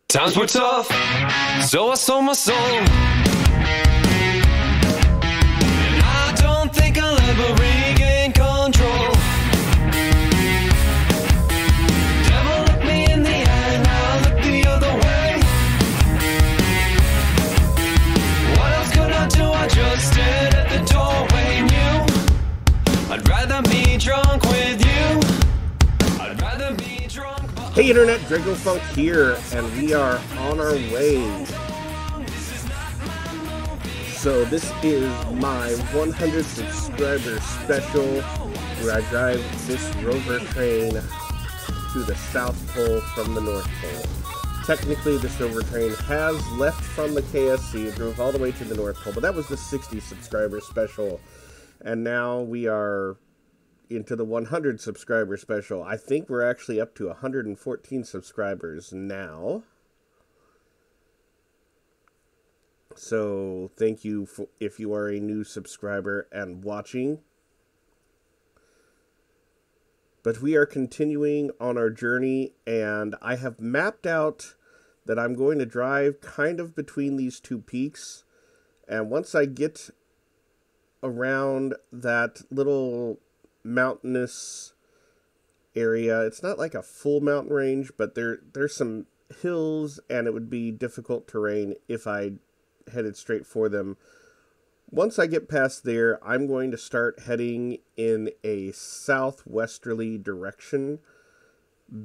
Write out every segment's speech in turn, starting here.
Times were tough, so I sold my soul. And I don't think I'll ever regain control. Devil looked me in the eye and I looked the other way. What else could I do? I just stared at the doorway and knew I'd rather be drunk with you. I'd rather be drunk. Hey Internet, Dracofunk here, and we are on our way. So this is my 100 subscriber special, where I drive this Rover Train to the South Pole from the North Pole. Technically, this Rover Train has left from the KSC, it drove all the way to the North Pole, but that was the 60 subscriber special, and now we are into the 100 subscriber special. I think we're actually up to 114 subscribers now. So thank you for, if you are a new subscriber and watching. But we are continuing on our journey, and I have mapped out that I'm going to drive kind of between these two peaks. And once I get around that little mountainous area, it's not like a full mountain range, but there's some hills, and it would be difficult terrain if I headed straight for them. Once I get past there, I'm going to start heading in a southwesterly direction,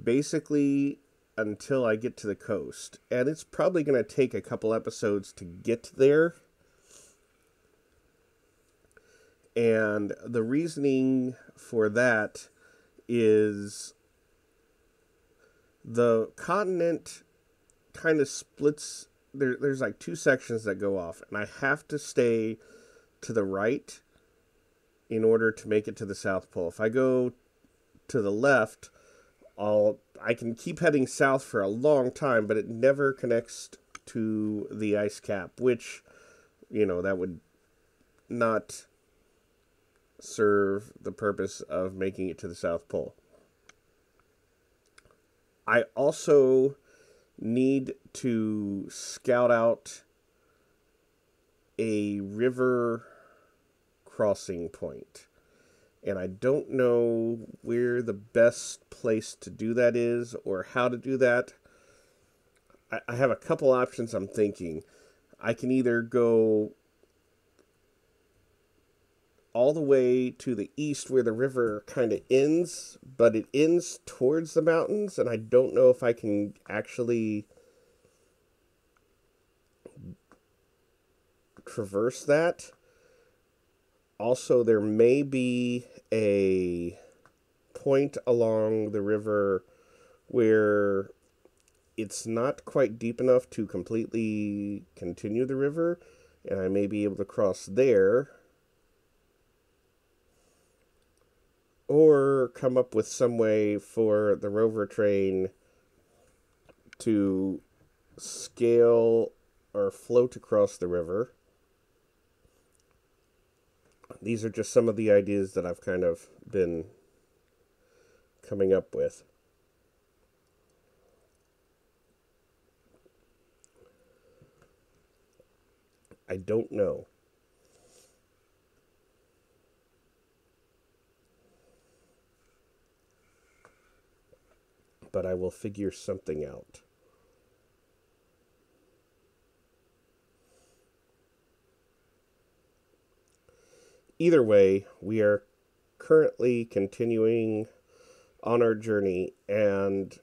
basically until I get to the coast, and it's probably going to take a couple episodes to get there. And the reasoning for that is the continent kind of splits. There's like two sections that go off, and I have to stay to the right in order to make it to the South Pole. If I go to the left, I can keep heading south for a long time, but it never connects to the ice cap, which, you know, that would not serve the purpose of making it to the South Pole. I also need to scout out a river crossing point, and I don't know where the best place to do that is or how to do that. I have a couple options I'm thinking. I can either go all the way to the east where the river kind of ends, but it ends towards the mountains, and I don't know if I can actually traverse that. Also, there may be a point along the river where it's not quite deep enough to completely continue the river, and I may be able to cross there, or come up with some way for the Rover Train to scale or float across the river. These are just some of the ideas that I've kind of been coming up with. I don't know. But I will figure something out. Either way, we are currently continuing on our journey, and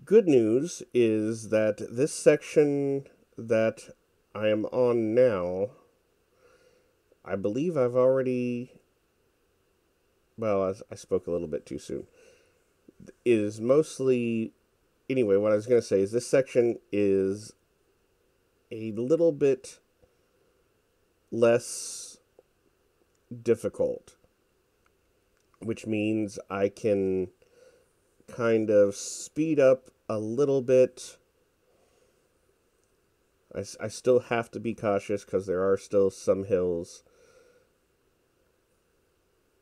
good news is that this section that I am on now, I believe I've already, well, I spoke a little bit too soon, is mostly, anyway, what I was going to say is this section is a little bit less difficult, which means I can kind of speed up a little bit. I still have to be cautious because there are still some hills.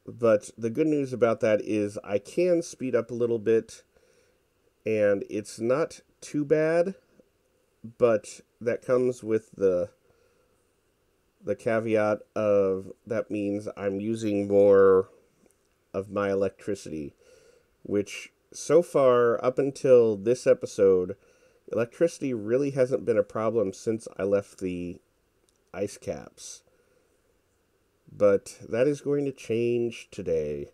But the good news about that is I can speed up a little bit and it's not too bad, but that comes with the caveat of that means I'm using more of my electricity, which so far, up until this episode, electricity really hasn't been a problem since I left the ice caps. But that is going to change today.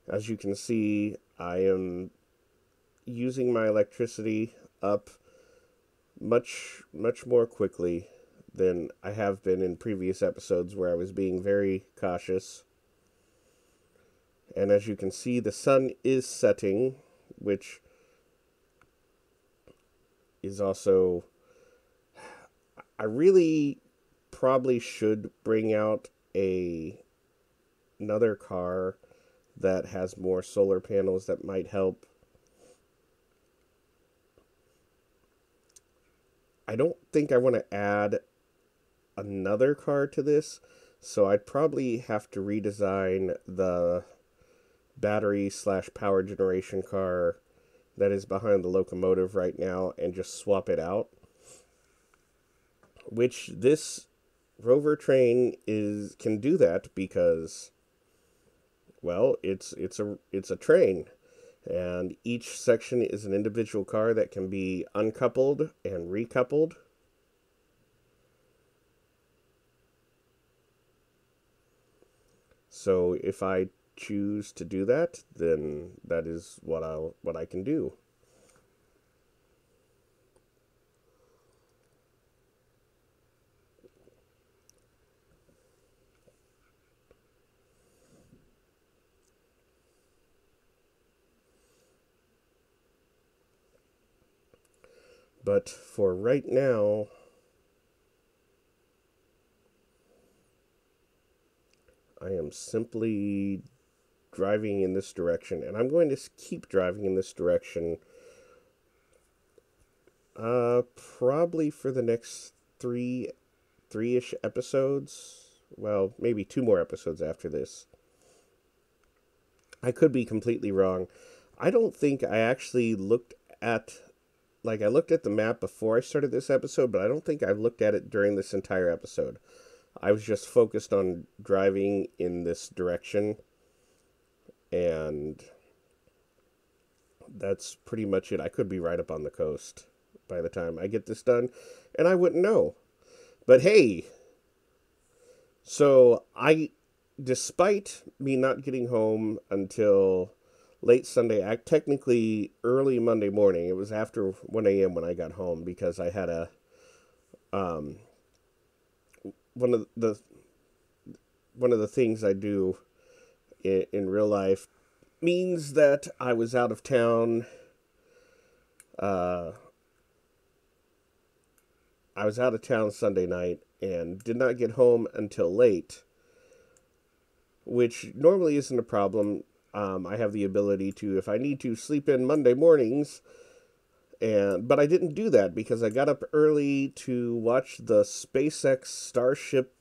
As you can see, I am using my electricity up much more quickly than I have been in previous episodes where I was being very cautious. And as you can see, the sun is setting, which is also... I really probably should bring out another car that has more solar panels that might help. I don't think I want to add another car to this, so I'd probably have to redesign the battery / power generation car that is behind the locomotive right now and just swap it out. Which this Rover Train can do that because, well, it's a train, and each section is an individual car that can be uncoupled and recoupled. So if I choose to do that, then that is what I can do. But for right now, I am simply driving in this direction, and I'm going to keep driving in this direction probably for the next three-ish episodes. Well, maybe 2 more episodes after this. I could be completely wrong. I don't think I actually looked at... I looked at the map before I started this episode, but I don't think I've looked at it during this entire episode. I was just focused on driving in this direction, and that's pretty much it. I could be right up on the coast by the time I get this done, and I wouldn't know. But hey, so despite me not getting home until late Sunday, technically early Monday morning, it was after 1 a.m. when I got home, because I had a, one of the things I do in real life means that I was out of town. I was out of town Sunday night and did not get home until late, which normally isn't a problem. I have the ability to, if I need to, sleep in Monday mornings, but I didn't do that because I got up early to watch the SpaceX Starship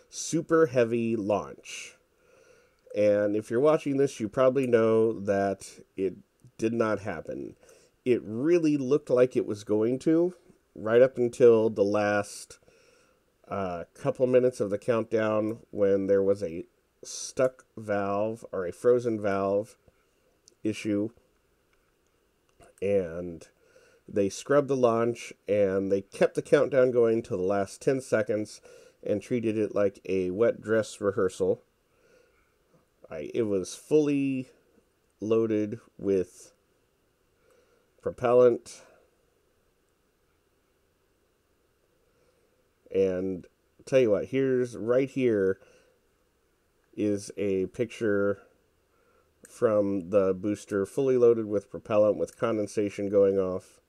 Super Heavy launch. And if you're watching this, you probably know that it did not happen. It really looked like it was going to, right up until the last couple minutes of the countdown, when there was a stuck valve or a frozen valve issue, and they scrubbed the launch, and they kept the countdown going till the last 10 seconds and treated it like a wet dress rehearsal. It was fully loaded with propellant, and I'll tell you what, right here is a picture from the booster, fully loaded with propellant, with condensation going off.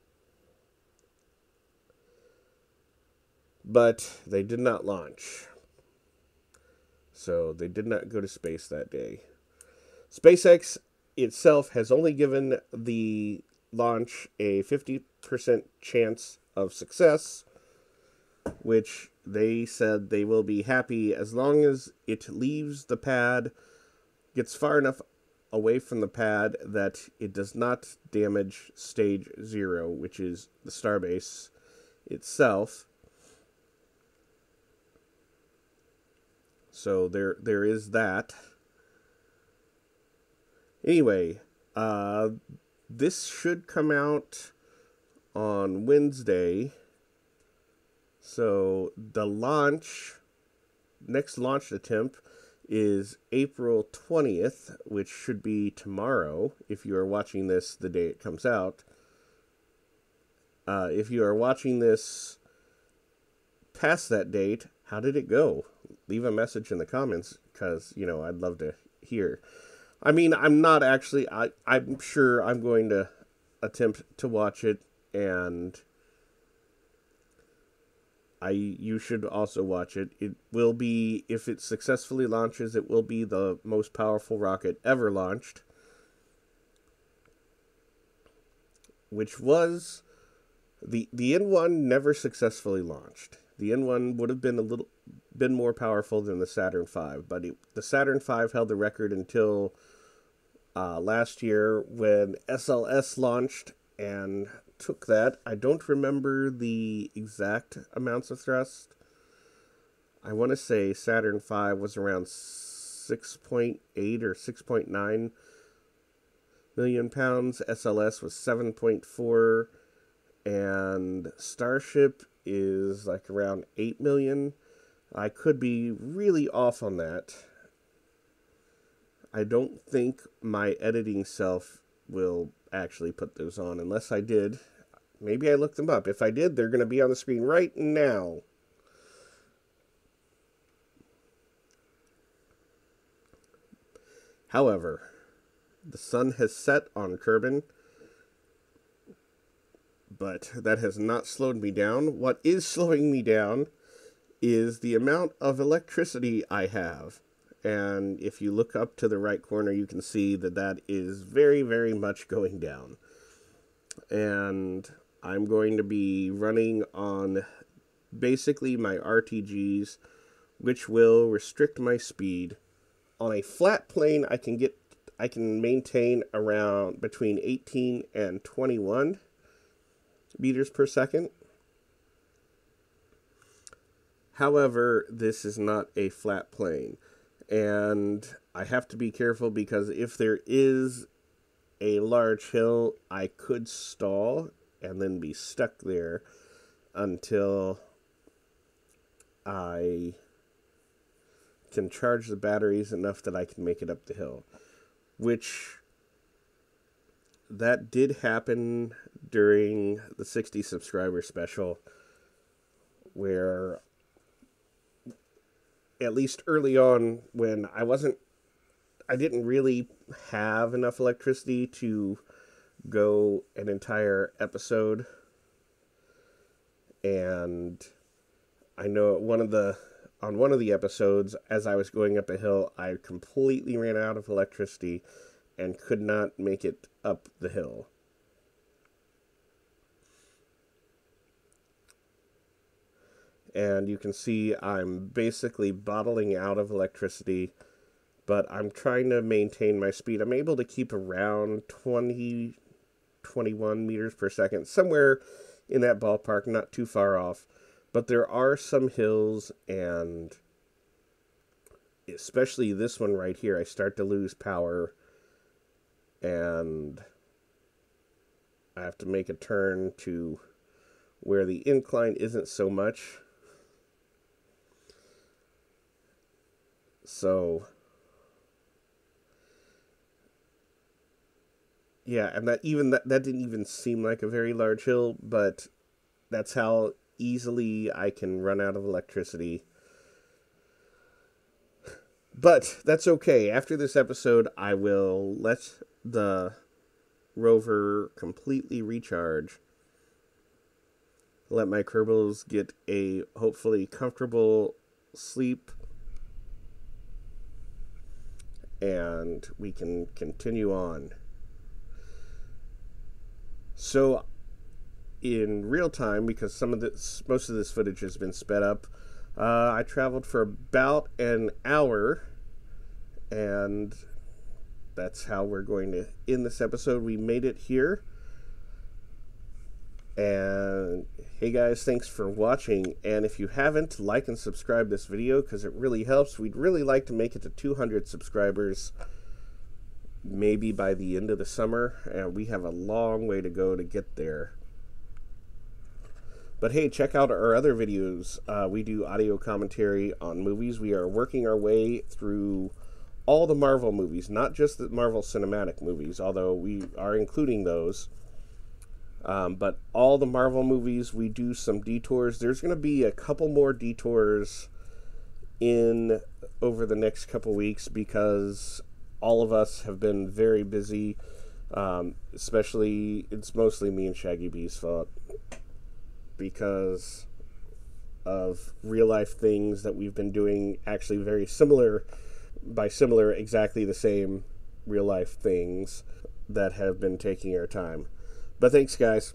But they did not launch. So they did not go to space that day. SpaceX itself has only given the launch a 50% chance of success, which they said they will be happy as long as it leaves the pad, gets far enough away from the pad that it does not damage stage 0, which is the starbase itself. So there is that. Anyway, this should come out on Wednesday. So the next launch attempt is April 20th, which should be tomorrow if you are watching this the day it comes out. If you are watching this past that date, how did it go? Leave a message in the comments, because, I'd love to hear. I mean, I'm not actually, I'm sure I'm going to attempt to watch it, and you should also watch it. It will be, if it successfully launches, it will be the most powerful rocket ever launched, which was, the N1 never successfully launched. The N1 would have been more powerful than the Saturn V, but the Saturn V held the record until last year when SLS launched and took that. I don't remember the exact amounts of thrust. I want to say Saturn V was around 6.8 or 6.9 million pounds. SLS was 7.4, and Starship is like around 8 million. I could be really off on that. I don't think my editing self will actually put those on, unless I did. Maybe I looked them up. If I did, they're going to be on the screen right now. However, the sun has set on Kerbin, but that has not slowed me down. What is slowing me down is the amount of electricity I have. And if you look up to the right corner, you can see that is very, very much going down. And I'm going to be running on basically my RTGs, which will restrict my speed. On a flat plane, I can maintain around between 18 and 21 meters per second. However, this is not a flat plane, and I have to be careful, because if there is a large hill, I could stall and then be stuck there until I can charge the batteries enough that I can make it up the hill, which that did happen during the 60 subscriber special, where at least early on, when I didn't really have enough electricity to go an entire episode. And I know on one of the episodes, as I was going up a hill, I completely ran out of electricity and could not make it up the hill. And you can see I'm basically bottling out of electricity, but I'm trying to maintain my speed. I'm able to keep around 20, 21 meters per second, somewhere in that ballpark, not too far off. But there are some hills, and especially this one right here, I start to lose power, and I have to make a turn to where the incline isn't so much. So, yeah, and that didn't even seem like a very large hill, but that's how easily I can run out of electricity. But that's okay. After this episode, I will let the rover completely recharge. Let my Kerbals get a hopefully comfortable sleep, and we can continue on. So, in real time, because most of this footage has been sped up, I traveled for about an hour, and that's how we're going to end this episode. We made it here. And hey guys, thanks for watching. And if you haven't, like and subscribe this video because it really helps. We'd really like to make it to 200 subscribers, maybe by the end of the summer, and we have a long way to go to get there. But hey, check out our other videos. We do audio commentary on movies. We are working our way through all the Marvel movies, not just the Marvel Cinematic movies, although we are including those. But all the Marvel movies, we do some detours. There's going to be a couple more detours over the next couple weeks because all of us have been very busy. Especially, it's mostly me and Shaggy B's fault because of real life things that we've been doing, actually very similar, exactly the same real life things that have been taking our time. But thanks, guys.